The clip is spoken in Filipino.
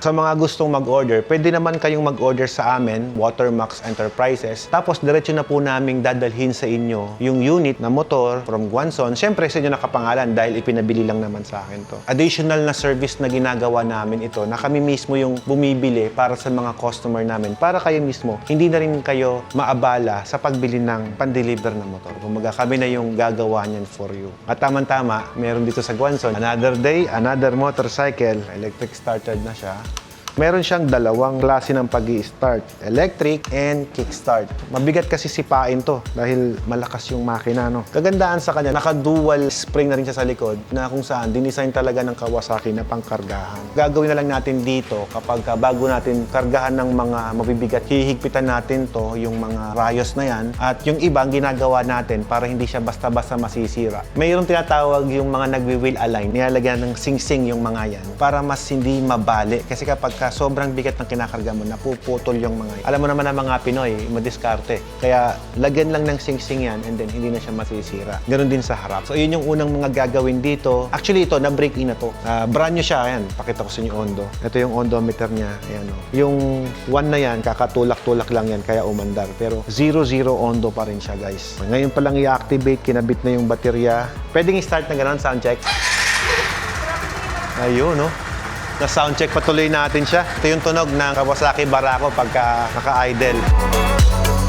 Sa mga gustong mag-order, pwede naman kayong mag-order sa amin, Watermax Enterprises. Tapos, diretso na po naming dadalhin sa inyo yung unit na motor from Guanzon. Siyempre, sa inyo nakapangalan dahil ipinabili lang naman sa akin to. Additional na service na ginagawa namin ito na kami mismo yung bumibili para sa mga customer namin. Para kayo mismo, hindi na rin kayo maabala sa pagbili ng pan-deliver na motor. Kumbaga, kami na yung gagawa niyan for you. At tama-tama, meron dito sa Guanzon. Another day, another motorcycle. Electric started na siya. Meron siyang dalawang klase ng pag-i-start, electric and kickstart. Mabigat kasi sipain to dahil malakas yung makina, no? Kagandaan sa kanya, naka-dual spring na rin siya sa likod na kung saan dinisign talaga ng Kawasaki na pangkargahan. Gagawin na lang natin dito kapag bago natin kargahan ng mga mabibigat, hihigpitan natin to, yung mga rayos na yan, at yung iba ang ginagawa natin para hindi siya basta-basta masisira. Mayroong tinatawag yung mga nagwi-wheel align, nilalagyan ng sing-sing yung mga yan para mas hindi mabali. Kasi kapag sobrang bigat ng kinakarga mo, napuputol yung mga yan. Alam mo naman ang mga Pinoy, madiskarte. Kaya lagyan lang ng sing-sing yan and then hindi na siya masisira. Ganon din sa harap. So yun yung unang mga gagawin dito. Actually ito, na-break in na to. Brand new siya. Ayan, pakita ko sa inyo Ondo. Ito yung ondometer niya. Ayan, oh. Yung 1 na yan, kakatulak-tulak lang yan kaya umandar. Pero 0-0 Ondo pa rin siya, guys. Ngayon pa lang i-activate, kinabit na yung baterya. Pwedeng i-start na ganon, sound check. Ayun, no? Na-sound check, patuloy natin siya. Ito yung tunog ng Kawasaki Barako pagka naka-idle.